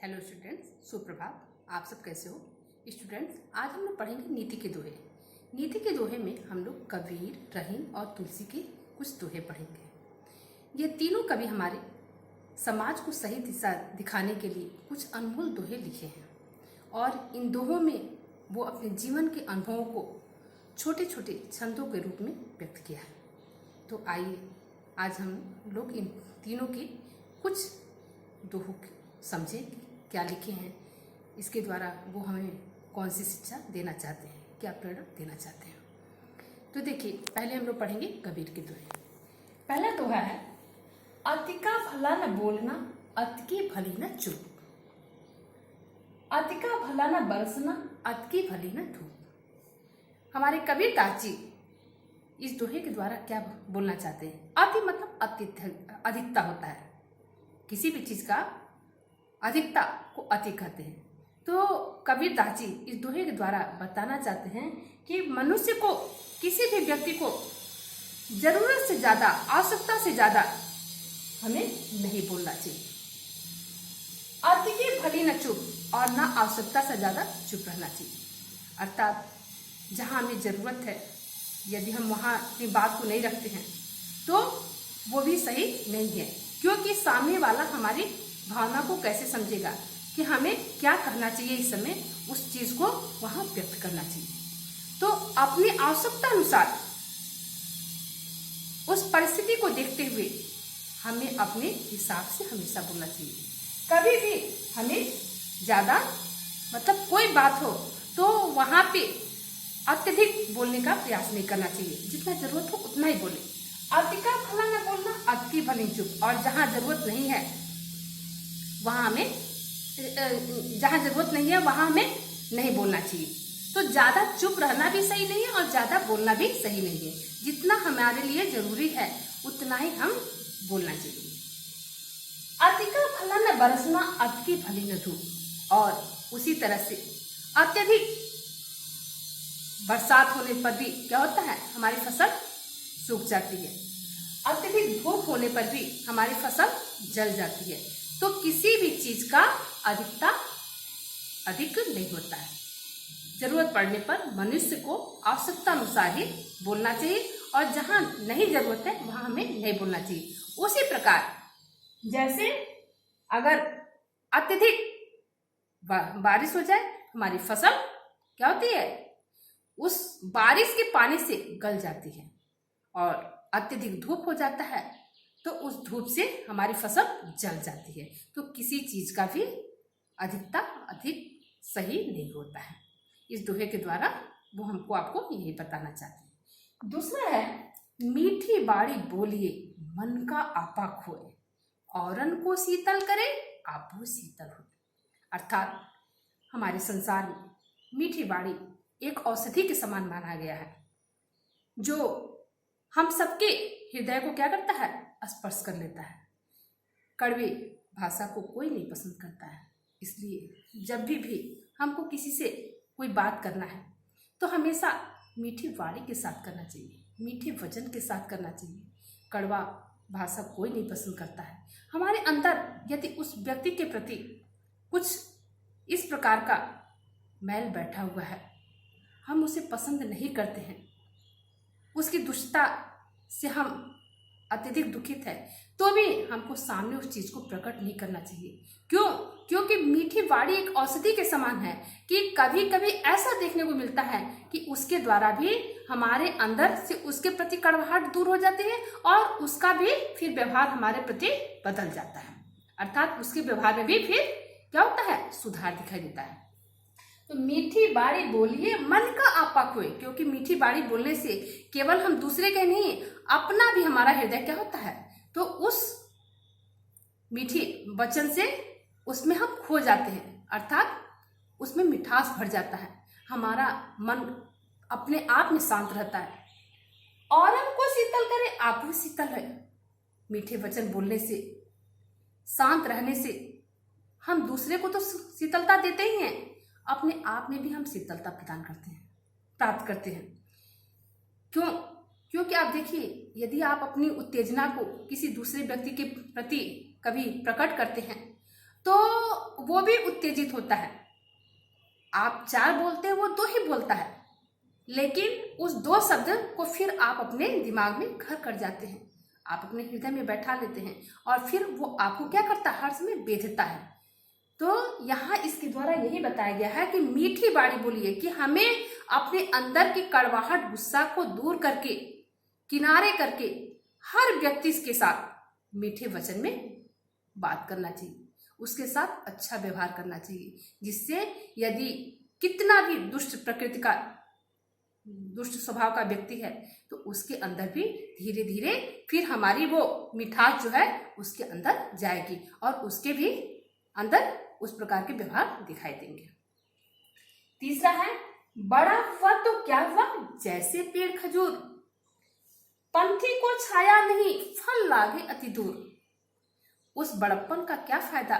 Hello students, सुप्रभात। आप सब कैसे हो स्टूडेंट्स? आज हम लोग पढ़ेंगे नीति के दोहे। नीति के दोहे में हम लोग कबीर, रहीम और तुलसी के कुछ दोहे पढ़ेंगे। ये तीनों कवि हमारे समाज को सही दिशा दिखाने के लिए कुछ अनमोल दोहे लिखे हैं और इन दोहों में वो अपने जीवन के अनुभवों को छोटे छोटे छंदों के रूप में व्यक्त किया है। तो आइए आज हम लोग इन तीनों के कुछ दोहों समझे क्या लिखे हैं, इसके द्वारा वो हमें कौन सी शिक्षा देना चाहते हैं, क्या प्रेरणा देना चाहते हैं। तो देखिए, पहले हम लोग पढ़ेंगे कबीर के दोहे। पहला दोहा है, अति का भला न बोलना, अति की भली न चूप। अति का भला न बरसना, अति की भली न धूप। हमारे कबीर दास जी इस दोहे के द्वारा क्या बोलना चाहते हैं? अति मतलब अधिकता होता है, किसी भी चीज का अधिकता को अति कहते हैं। तो कबीर दास जी इस दोहे के द्वारा बताना चाहते हैं कि मनुष्य को, किसी भी व्यक्ति को जरूरत से ज्यादा, आवश्यकता से ज्यादा हमें नहीं बोलना चाहिए। अति की भली न चुप और न आवश्यकता से ज्यादा चुप रहना चाहिए। अर्थात जहां हमें जरूरत है, यदि हम वहां अपनी बात को नहीं रखते हैं तो वो भी सही नहीं है, क्योंकि सामने वाला हमारी भावना को कैसे समझेगा कि हमें क्या कहना चाहिए। इस समय उस चीज को वहां व्यक्त करना चाहिए। तो अपनी आवश्यकता अनुसार उस परिस्थिति को देखते हुए हमें अपने हिसाब से हमेशा बोलना चाहिए। कभी भी हमें ज्यादा मतलब कोई बात हो तो वहां पे अत्यधिक बोलने का प्रयास नहीं करना चाहिए। जितना जरूरत हो उतना ही बोले। अति का भला न बोलना, अति की भली चुप। और जहां जरूरत नहीं है वहां हमें, जहां जरूरत नहीं है वहां हमें नहीं बोलना चाहिए। तो ज्यादा चुप रहना भी सही नहीं है और ज्यादा बोलना भी सही नहीं है। जितना हमारे लिए जरूरी है उतना ही हम बोलना चाहिए। अति का भला न बरसना, अति की भली न धूप। और उसी तरह से अत्यधिक बरसात होने पर भी क्या होता है, हमारी फसल सूख जाती है। अत्यधिक धूप होने पर भी हमारी फसल जल जाती है। तो किसी भी चीज का अधिकता अधिक नहीं होता है। जरूरत पड़ने पर मनुष्य को आवश्यकता अनुसार ही बोलना चाहिए और जहां नहीं जरूरत है वहां हमें नहीं बोलना चाहिए। उसी प्रकार जैसे अगर अत्यधिक बारिश हो जाए, हमारी फसल क्या होती है, उस बारिश के पानी से गल जाती है। और अत्यधिक धूप हो जाता है तो उस धूप से हमारी फसल जल जाती है। तो किसी चीज का भी अधिकता अधिक सही नहीं होता है। इस दोहे के द्वारा वो हमको आपको यही बताना चाहते हैं। दूसरा है, मीठी बाड़ी बोलिए मन का आपा खोए, औरन को शीतल करे आपो शीतल हो। अर्थात हमारे संसार में मीठी बाड़ी एक औषधि के समान माना गया है, जो हम सबके हृदय को क्या करता है, स्पर्श कर लेता है। कड़वी भाषा को कोई नहीं पसंद करता है। इसलिए जब भी हमको किसी से कोई बात करना है तो हमेशा मीठी वाणी के साथ करना चाहिए, मीठे वचन के साथ करना चाहिए। कड़वा भाषा कोई नहीं पसंद करता है। हमारे अंदर यदि उस व्यक्ति के प्रति कुछ इस प्रकार का मैल बैठा हुआ है, हम उसे पसंद नहीं करते हैं, उसकी दुष्टता से हम अत्यधिक दुखित है, तो भी हमको सामने उस चीज को प्रकट नहीं करना चाहिए। क्यों? क्योंकि मीठी वाणी एक औषधि के समान है कि कभी कभी ऐसा देखने को मिलता है कि उसके द्वारा भी हमारे अंदर से उसके प्रति कड़वाहट दूर हो जाती है और उसका भी फिर व्यवहार हमारे प्रति बदल जाता है। अर्थात उसके व्यवहार में भी फिर क्या होता है, सुधार दिखाई देता है। तो मीठी बाड़ी बोलिए मन का आपा खोए, क्योंकि मीठी बाड़ी बोलने से केवल हम दूसरे के नहीं, अपना भी हमारा हृदय क्या होता है, तो उस मीठी वचन से उसमें हम खो जाते हैं। अर्थात उसमें मिठास भर जाता है, हमारा मन अपने आप में शांत रहता है। और हमको शीतल करे आप भी शीतल है। मीठे वचन बोलने से, शांत रहने से हम दूसरे को तो शीतलता देते ही हैं, अपने आप में भी हम शीतलता प्रदान करते हैं, प्राप्त करते हैं। क्यों? क्योंकि आप देखिए, यदि आप अपनी उत्तेजना को किसी दूसरे व्यक्ति के प्रति कभी प्रकट करते हैं तो वो भी उत्तेजित होता है। आप 4 बोलते हैं, वो 2 ही बोलता है, लेकिन उस 2 शब्द को फिर आप अपने दिमाग में घर कर जाते हैं, आप अपने हृदय में बैठा लेते हैं और फिर वो आपको क्या करता है, हर समय बेधता है। तो यहाँ इसके द्वारा यही बताया गया है कि मीठी बाणी बोलिए, कि हमें अपने अंदर की कड़वाहट, गुस्सा को दूर करके, किनारे करके हर व्यक्ति के साथ मीठे वचन में बात करना चाहिए, उसके साथ अच्छा व्यवहार करना चाहिए, जिससे यदि कितना भी दुष्ट प्रकृति का, दुष्ट स्वभाव का व्यक्ति है तो उसके अंदर भी धीरे धीरे फिर हमारी वो मिठास जो है उसके अंदर जाएगी और उसके भी अंदर उस प्रकार के व्यवहार दिखाई देंगे। तीसरा है, बड़ा हुआ तो क्या हुआ, जैसे पेड़ खजूर, पंथी को छाया नहीं, फल लागे अति दूर। उस बड़प्पन का क्या फायदा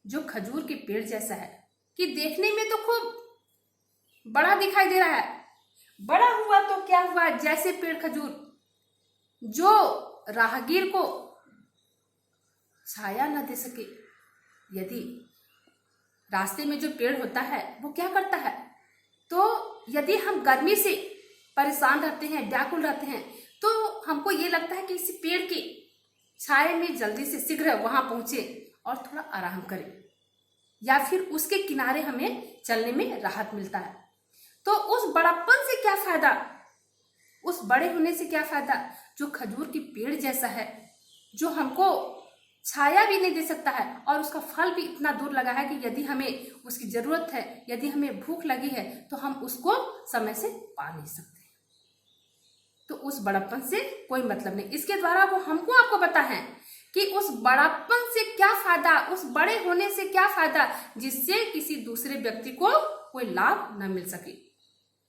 जो खजूर के पेड़ जैसा है, कि देखने में तो खूब बड़ा दिखाई दे रहा है, बड़ा हुआ तो क्या हुआ, जैसे पेड़ खजूर, जो राहगीर को छाया न दे सके। यदि रास्ते में जो पेड़ होता है वो क्या करता है, तो यदि हम गर्मी से परेशान रहते हैं, व्याकुल रहते हैं, तो हमको ये लगता है कि इस पेड़ की छाया में जल्दी से शीघ्र वहां पहुंचे और थोड़ा आराम करें, या फिर उसके किनारे हमें चलने में राहत मिलता है। तो उस बड़प्पन से क्या फायदा, उस बड़े होने से क्या फायदा जो खजूर के पेड़ जैसा है, जो हमको छाया भी नहीं दे सकता है और उसका फल भी इतना दूर लगा है कि यदि हमें उसकी जरूरत है, यदि हमें भूख लगी है तो हम उसको समय से पा नहीं सकते। तो उस बड़प्पन से कोई मतलब नहीं। इसके द्वारा वो हमको आपको पता है कि उस बड़प्पन से क्या फायदा, उस बड़े होने से क्या फायदा, जिससे किसी दूसरे व्यक्ति को कोई लाभ न मिल सके,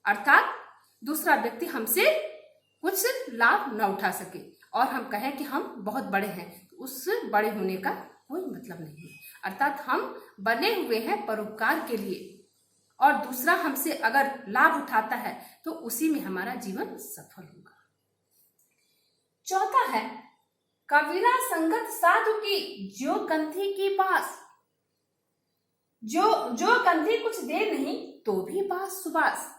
अर्थात दूसरा व्यक्ति हमसे कुछ लाभ न उठा सके और हम कहें कि हम बहुत बड़े हैं, उस बड़े होने का कोई मतलब नहीं है। अर्थात हम बने हुए हैं परोपकार के लिए और दूसरा हमसे अगर लाभ उठाता है तो उसी में हमारा जीवन सफल होगा। चौथा है, कबीरा संगत साधु की, जो कंधी की बास, जो कंधी कुछ देर नहीं तो भी बास सुबास।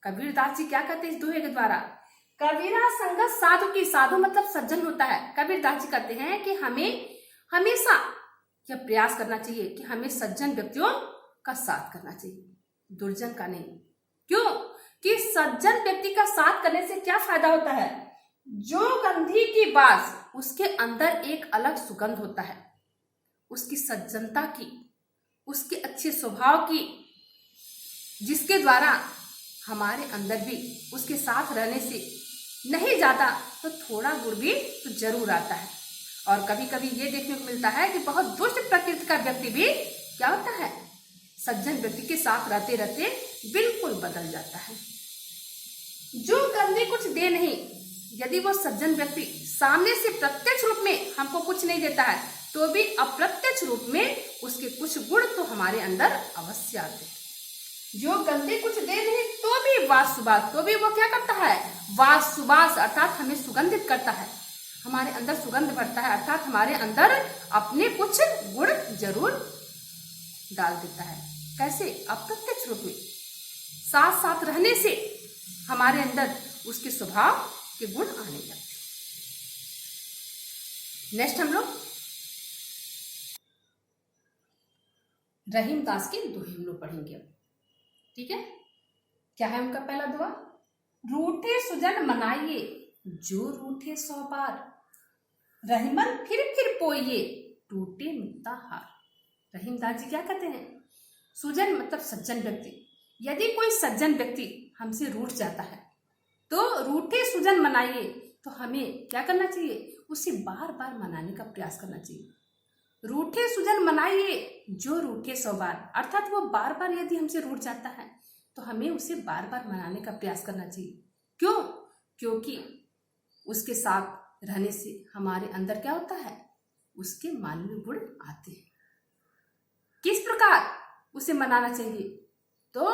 कबीर दास जी क्या कहते हैं इस दोहे के द्वारा, कबीरा संगत साधु की, साधु मतलब सज्जन होता है। कबीर दास जी कहते हैं कि हमें हमेशा यह प्रयास करना चाहिए कि हमें सज्जन व्यक्तियों का साथ करना चाहिए, दुर्जन का नहीं। क्यों कि सज्जन व्यक्ति का साथ करने से क्या फायदा होता है, जो गंधी की बास, उसके अंदर एक अलग सुगंध होता है, उसकी सज्जनता की, उसके अच्छे स्वभाव की, जिसके द्वारा हमारे अंदर भी उसके साथ रहने से नहीं ज्यादा तो थोड़ा गुण भी तो जरूर आता है। और कभी कभी ये देखने को मिलता है कि बहुत दुष्ट प्रकृति का व्यक्ति भी क्या होता है, सज्जन व्यक्ति के साथ रहते रहते बिल्कुल बदल जाता है। जो करने कुछ दे नहीं, यदि वो सज्जन व्यक्ति सामने से प्रत्यक्ष रूप में हमको कुछ नहीं देता है तो भी अप्रत्यक्ष रूप में उसके कुछ गुण तो हमारे अंदर अवश्य आते हैं। जो गंदे कुछ दे नहीं तो भी वास सुबास, तो भी वो क्या करता है, वास सुबास, अर्थात हमें सुगंधित करता है, हमारे अंदर सुगंध भरता है, अर्थात हमारे अंदर अपने कुछ गुण जरूर डाल देता है। कैसे, अप्रत्यक्ष रूप में, साथ साथ रहने से हमारे अंदर उसके स्वभाव के गुण आने लगते हैं। नेक्स्ट हम लोग रहीम दास के दोहे हम लोग पढ़ेंगे अब, ठीक है। क्या है उनका पहला दुआ, रूठे सुजन मनाइए, जो रूठे 100 बार, रहीमन फिर पोइए, टूटे मुक्ता हार। रहीम दास जी क्या कहते हैं, सुजन मतलब सज्जन व्यक्ति, यदि कोई सज्जन व्यक्ति हमसे रूठ जाता है तो रूठे सुजन मनाइए, तो हमें क्या करना चाहिए, उसे बार बार मनाने का प्रयास करना चाहिए। रूठे सुजन मनाइए, जो रूठे 100 बार, अर्थात वो बार बार यदि हमसे रूठ जाता है तो हमें उसे बार बार मनाने का प्रयास करना चाहिए। क्यों, क्योंकि उसके साथ रहने से हमारे अंदर क्या होता है, उसके मानवीय गुण आते हैं। किस प्रकार उसे मनाना चाहिए, तो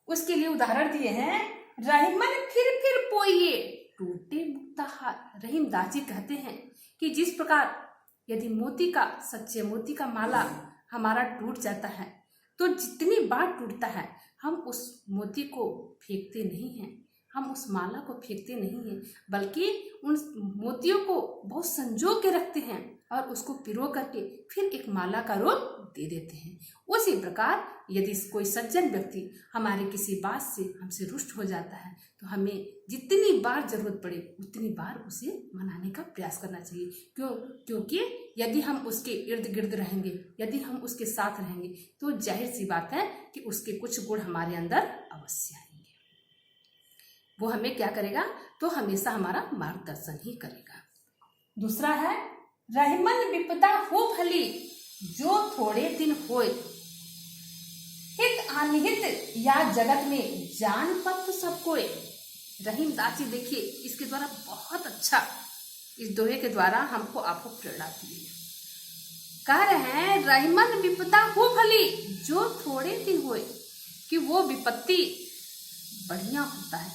उसके लिए उदाहरण दिए हैं, रहीमन फिर पोइए, टूटे मुक्ता हार। रहीम दास जी कहते हैं कि जिस प्रकार यदि मोती का, सच्चे मोती का माला हमारा टूट जाता है तो जितनी बार टूटता है हम उस मोती को फेंकते नहीं हैं, हम उस माला को फेंकते नहीं हैं, बल्कि उन मोतियों को बहुत संजो के रखते हैं और उसको पिरो करके फिर एक माला का रूप दे देते हैं। उसी प्रकार यदि कोई सज्जन व्यक्ति हमारे किसी बात से हमसे रुष्ट हो जाता है तो हमें जितनी बार जरूरत पड़े उतनी बार उसे मनाने का प्रयास करना चाहिए। क्योंकि यदि हम उसके इर्द गिर्द रहेंगे, यदि हम उसके साथ रहेंगे तो जाहिर सी बात है कि उसके कुछ गुण हमारे अंदर अवश्य आएंगे। वो हमें क्या करेगा, तो हमेशा हमारा मार्गदर्शन ही करेगा। दूसरा है, रहीमन विपदा हो भली जो थोड़े दिन होए, हित अनहित या जगत में जान पत सब कोय। रहीम दास जी देखिए इसके द्वारा बहुत अच्छा, इस दोहे के द्वारा हमको आपको प्रेरणा दी है। कह रहे हैं रहीमन विपदा हो भली जो थोड़े दिन होए, कि वो विपत्ति बढ़िया होता है,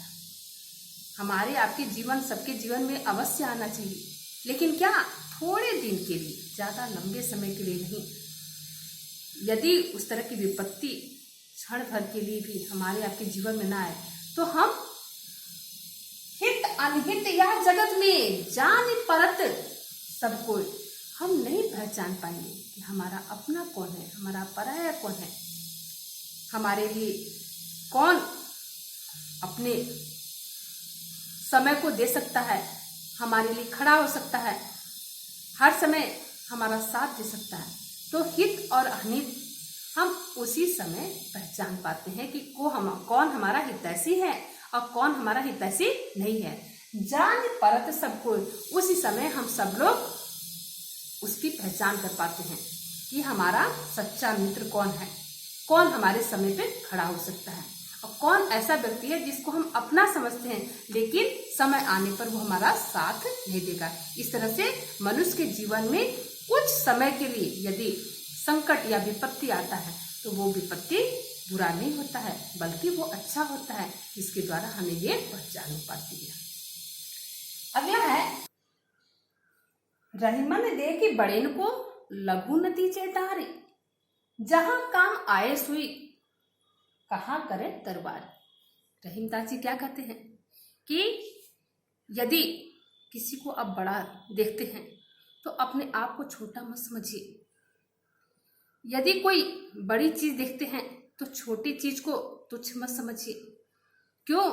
हमारे आपके जीवन, सबके जीवन में अवश्य आना चाहिए, लेकिन क्या, थोड़े दिन के लिए, ज्यादा लंबे समय के लिए नहीं। यदि उस तरह की विपत्ति क्षण भर के लिए भी हमारे आपके जीवन में ना आए तो हम हित अनहित या जगत में जान परत सबको हम नहीं पहचान पाएंगे कि हमारा अपना कौन है, हमारा पराया कौन है, हमारे लिए कौन अपने समय को दे सकता है, हमारे लिए खड़ा हो सकता है, हर समय हमारा साथ दे सकता है। तो हित और अहित हम उसी समय पहचान पाते हैं कि कौन हमारा हितैषी है और कौन हमारा हितैषी नहीं है। जान परत सबको, उसी समय हम सब लोग उसकी पहचान कर पाते हैं कि हमारा सच्चा मित्र कौन है, कौन हमारे समय पे खड़ा हो सकता है और कौन ऐसा व्यक्ति है जिसको हम अपना समझते हैं लेकिन समय आने पर वो हमारा साथ नहीं देगा। इस तरह से मनुष्य के जीवन में कुछ समय के लिए यदि संकट या विपत्ति आता है तो वो विपत्ति बुरा नहीं होता है बल्कि वो अच्छा होता है, जिसके द्वारा हमें ये पहचान हो पाती है। अगला है, रहीमन दे कि बड़ेन को लघु नतीजे डारे, जहां काम आए सुई कहाँ करे दरबार। रहीम दास जी क्या कहते हैं कि यदि किसी को आप बड़ा देखते हैं तो अपने आप को छोटा मत समझिए, यदि कोई बड़ी चीज देखते हैं तो छोटी चीज को तुच्छ मत समझिए। क्यों,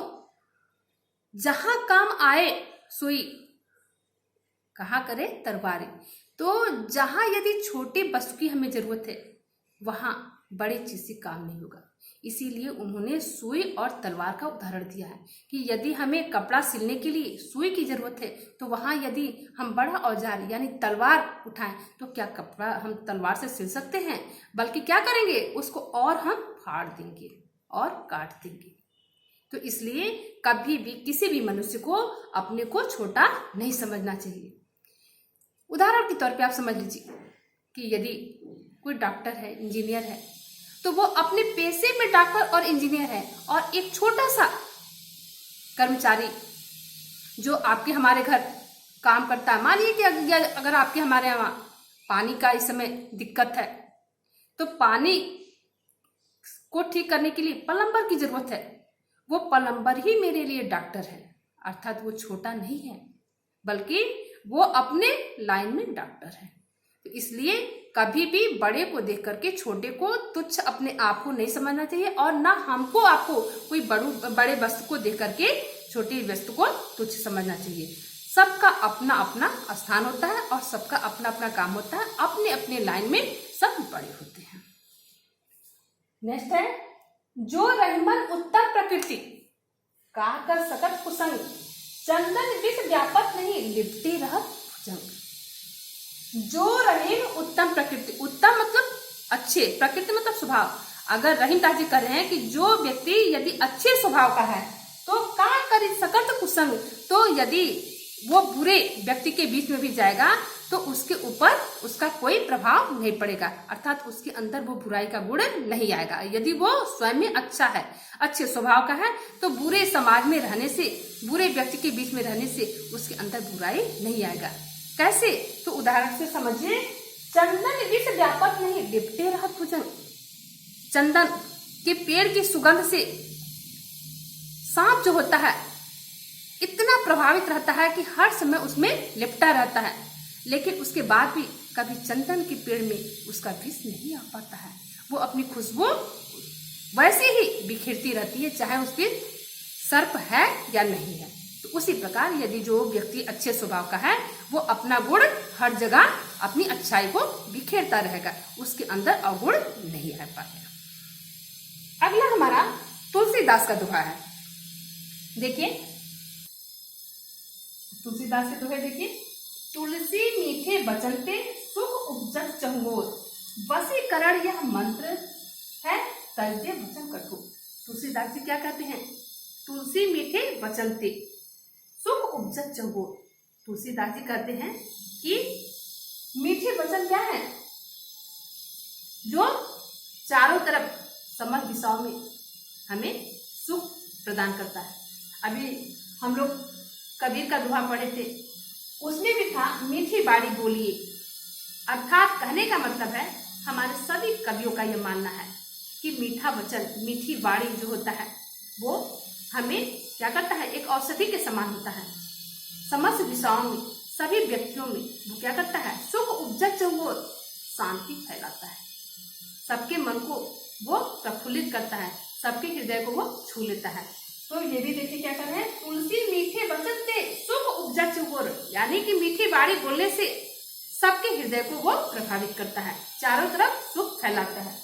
जहां काम आए सोई कहाँ करे दरबारी। तो जहां यदि छोटी वस्तु की हमें जरूरत है वहां बड़ी चीज से काम नहीं होगा। इसीलिए उन्होंने सुई और तलवार का उदाहरण दिया है कि यदि हमें कपड़ा सिलने के लिए सुई की जरूरत है तो वहां यदि हम बड़ा औजार यानी तलवार उठाएं तो क्या कपड़ा हम तलवार से सिल सकते हैं, बल्कि क्या करेंगे, उसको और हम फाड़ देंगे और काट देंगे। तो इसलिए कभी भी किसी भी मनुष्य को अपने को छोटा नहीं समझना चाहिए। उदाहरण के तौर पे आप समझ लीजिए कि यदि कोई डॉक्टर है, इंजीनियर है, तो वो अपने पेशे में डॉक्टर और इंजीनियर है और एक छोटा सा कर्मचारी जो आपके हमारे घर काम करता है, मानिए कि अगर आपके हमारे यहाँ पानी का इस समय दिक्कत है तो पानी को ठीक करने के लिए प्लम्बर की जरूरत है, वो प्लम्बर ही मेरे लिए डॉक्टर है। अर्थात वो छोटा नहीं है बल्कि वो अपने लाइन में डॉक्टर है। तो इसलिए कभी भी बड़े को देख करके छोटे को तुच्छ अपने आप को नहीं समझना चाहिए और ना हमको आपको कोई बड़े वस्तु को देख करके छोटी वस्तु को तुच्छ समझना चाहिए। सबका अपना अपना स्थान होता है और सबका अपना अपना काम होता है, अपने अपने लाइन में सब बड़े होते हैं। नेक्स्ट है, जो रहीमन उत्तम प्रकृति का कर सकत कुसंग, चंदन विष व्यापक नहीं लिपटे रहत भुजंग। जो रहीम उत्तम प्रकृति, उत्तम मतलब अच्छे, प्रकृति मतलब स्वभाव। अगर रहीम दास जी कह रहे हैं कि जो व्यक्ति यदि अच्छे स्वभाव का है तो का कर सकत कुसंग, तो यदि वो बुरे व्यक्ति के बीच में भी जाएगा तो उसके ऊपर उसका कोई प्रभाव नहीं पड़ेगा, अर्थात उसके अंदर वो बुराई का गुण नहीं आएगा। यदि वो स्वयं में अच्छा है, अच्छे स्वभाव का है, तो बुरे समाज में रहने से, बुरे व्यक्ति के बीच में रहने से उसके अंदर बुराई नहीं आएगा। कैसे? तो उदाहरण से समझिए, चंदन विष व्यापक नहीं लिपटे रहत भुजंग। चंदन के पेड़ की सुगंध से सांप जो होता है इतना प्रभावित रहता है कि हर समय उसमें लिपटा रहता है, लेकिन उसके बाद भी कभी चंदन के पेड़ में उसका विष नहीं आ पाता है। वो अपनी खुशबू वैसे ही बिखेरती रहती है, चाहे उसकी सर्प है या नहीं है। तो उसी प्रकार यदि जो व्यक्ति अच्छे स्वभाव का है वो अपना गुण हर जगह अपनी अच्छाई को बिखेरता रहेगा, उसके अंदर अवगुण नहीं रह पाएगा। अगला हमारा तुलसीदास का दोहा है। देखिए तुलसीदास के दोहे देखिए, तुलसी मीठे बचन पे सुख उपजत चहुओर, वशीकरण यह मंत्र है तलते वचन कठोर। तुलसीदास जी क्या कहते हैं? तुलसी मीठे वचन पे सुख उपजत चहुओर। तुलसीदास जी कहते हैं कि मीठे वचन क्या है? जो चारों तरफ समस्त दिशाओं में हमें सुख प्रदान करता है। अभी हम लोग कबीर का दोहा पढ़े थे, उसमें भी था मीठी बाड़ी बोलिए। अर्थात कहने का मतलब है, हमारे सभी कवियों का यह मानना है कि मीठा वचन, मीठी बाड़ी जो होता है वो हमें क्या करता है? एक औषधि के समान होता है। समस्त दिशाओं में, सभी व्यक्तियों में वो क्या करता है? सुख उपजत चहुओर, शांति फैलाता है। सबके मन को वो प्रफुल्लित करता है, सबके हृदय को वो छू लेता है। तो ये भी देखिए क्या कर रहे हैं, तुलसी मीठे वचन से सुख उपजत चहुओर, यानी कि मीठी बाड़ी बोलने से सबके हृदय को वो प्रभावित करता है, चारों तरफ सुख फैलाता है।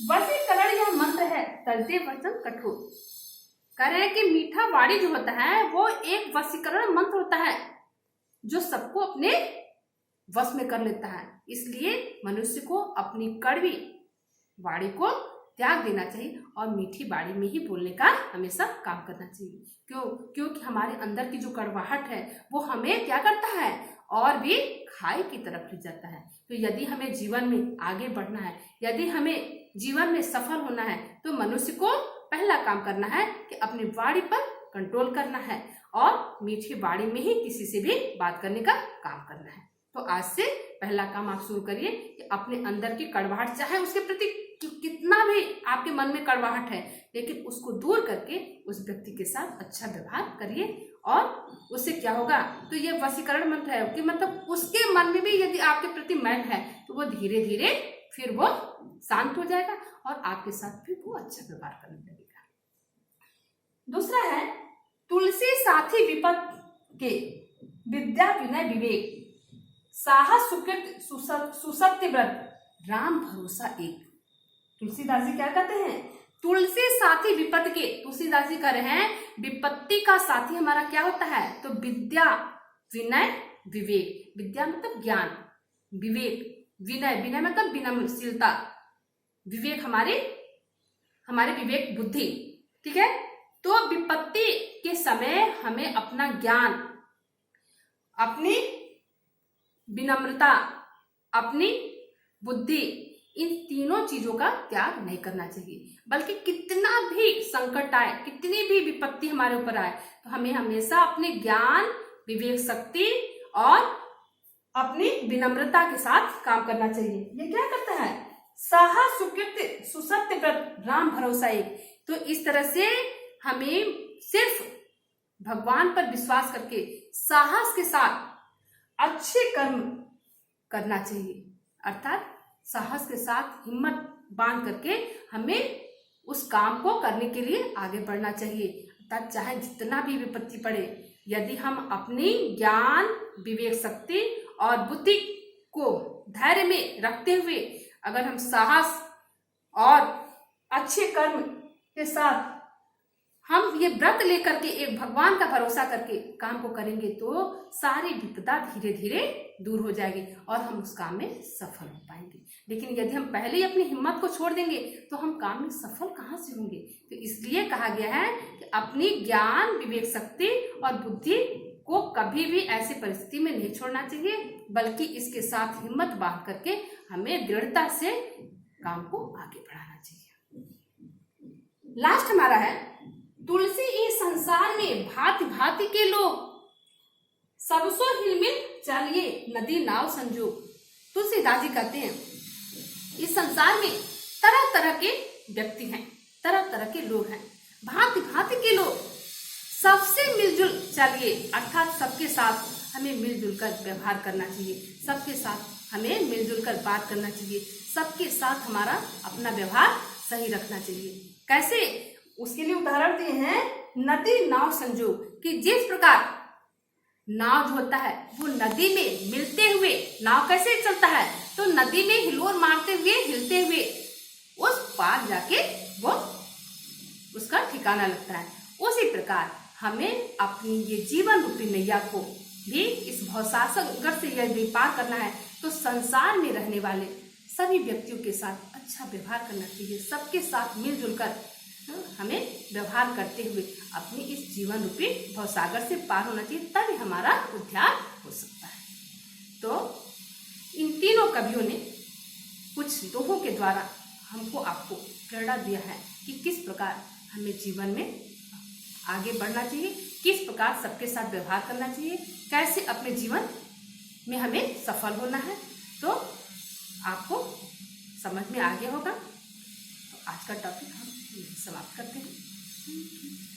वशीकरण यह मंत्र है तलते वचन कठोर। कह रहे हैं कि मीठा बाड़ी जो होता है वो एक वशीकरण मंत्र होता है जो सबको अपने वश में कर लेता है। इसलिए मनुष्य को अपनी कड़वी बाड़ी को त्याग देना चाहिए और मीठी बाड़ी में ही बोलने का हमेशा काम करना चाहिए। क्योंकि हमारे अंदर की जो कड़वाहट है वो हमें क्या करता है? और भी खाई की तरफ ले जाता है। तो यदि हमें जीवन में आगे बढ़ना है, यदि हमें जीवन में सफल होना है, तो मनुष्य को पहला काम करना है कि अपनी बाड़ी पर कंट्रोल करना है और मीठी बाड़ी में ही किसी से भी बात करने का काम करना है। तो आज से पहला काम आप शुरू करिए कि अपने अंदर की कड़वाहट, चाहे उसके प्रति कितना भी आपके मन में कड़वाहट है, लेकिन उसको दूर करके उस व्यक्ति के साथ अच्छा व्यवहार करिए। और उससे क्या होगा? तो ये वशीकरण मंत्र है कि मतलब उसके मन में भी यदि आपके प्रति मैल है तो वो धीरे धीरे फिर वो शांत हो जाएगा और आपके साथ भी वो अच्छा व्यवहार करने लगेगा। दूसरा है, तुलसी साथी विपद के विद्या विनय विवेक, साहस सुकृत सुसत्य व्रत, राम भरोसा एक। तुलसीदास जी क्या कहते हैं? तुलसी साथी विपत्ति के। तुलसीदास जी कह रहे हैं विपत्ति का साथी हमारा क्या होता है? तो विद्या विनय विवेक। विद्या मतलब ज्ञान, विवेक, विनय, विनय मतलब विनम्रशीलता, विवेक हमारे विवेक बुद्धि। ठीक है, तो विपत्ति के समय हमें अपना ज्ञान, अपनी विनम्रता, अपनी बुद्धि, इन तीनों चीजों का त्याग नहीं करना चाहिए, बल्कि कितना भी संकट आए, कितनी भी विपत्ति हमारे ऊपर आए, तो हमें हमेशा अपने ज्ञान, विवेक शक्ति और अपनी विनम्रता के साथ काम करना चाहिए। ये क्या करता है? साहस सुकृत सुसत्य व्रत, राम भरोसा एक। तो इस तरह से हमें सिर्फ भगवान पर विश्वास करके साहस के साथ अच्छे कर्म करना चाहिए, अर्थात साहस के साथ हिम्मत बांध करके हमें उस काम को करने के लिए आगे बढ़ना चाहिए। अर्थात चाहे जितना भी विपत्ति पड़े, यदि हम अपनी ज्ञान, विवेक शक्ति और बुद्धि को धैर्य में रखते हुए अगर हम साहस और अच्छे कर्म के साथ हम ये व्रत लेकर के एक भगवान का भरोसा करके काम को करेंगे तो सारी विपदा धीरे धीरे दूर हो जाएगी और हम उस काम में सफल हो पाएंगे। लेकिन यदि हम पहले ही अपनी हिम्मत को छोड़ देंगे तो हम काम में सफल कहाँ से होंगे? तो इसलिए कहा गया है कि अपनी ज्ञान, विवेक शक्ति और बुद्धि को कभी भी ऐसी परिस्थिति में नहीं छोड़ना चाहिए, बल्कि इसके साथ हिम्मत बांध करके हमें दृढ़ता से काम को आगे बढ़ाना चाहिए। लास्ट हमारा है, तुलसी इस संसार में भांति भांति के लोग सबसो हिलमिल चलिए नदी नाव संजो। तुलसीदास जी कहते हैं इस संसार में तरह तरह के व्यक्ति हैं, तरह तरह के लोग हैं, भांति भांति के लोग। सबसे मिलजुल चलिए, अर्थात सबके साथ हमें मिलजुल कर व्यवहार करना चाहिए, सबके साथ हमें मिलजुल कर बात करना चाहिए, सबके साथ हमारा अपना व्यवहार सही रखना चाहिए। कैसे? उसके लिए उदाहरण दिए हैं नदी नाव संजो, कि जिस प्रकार नाव जो होता है वो नदी में मिलते हुए, नाव कैसे चलता है तो नदी में हिलोर मारते हुए, हिलते हुए उस पार जाके वो उसका ठिकाना लगता है। उसी प्रकार हमें अपनी ये जीवन रूपी नैया को भी इस भवसागर से यदि पार करना है तो संसार में रहने वाले सभी व्यक्तियों के साथ अच्छा व्यवहार करना चाहिए, सबके साथ मिलजुल कर हमें व्यवहार करते हुए अपनी इस जीवन रूपी भवसागर से पार होना चाहिए, तभी हमारा उद्धार हो सकता है। तो इन तीनों कवियों ने कुछ दोहों के द्वारा हमको आपको प्रेरणा दिया है कि किस प्रकार हमें जीवन में आगे बढ़ना चाहिए, किस प्रकार सबके साथ व्यवहार करना चाहिए, कैसे अपने जीवन में हमें सफल होना है। तो आपको समझ में आ गया होगा। तो आज का टॉपिक हम समाप्त करते हैं।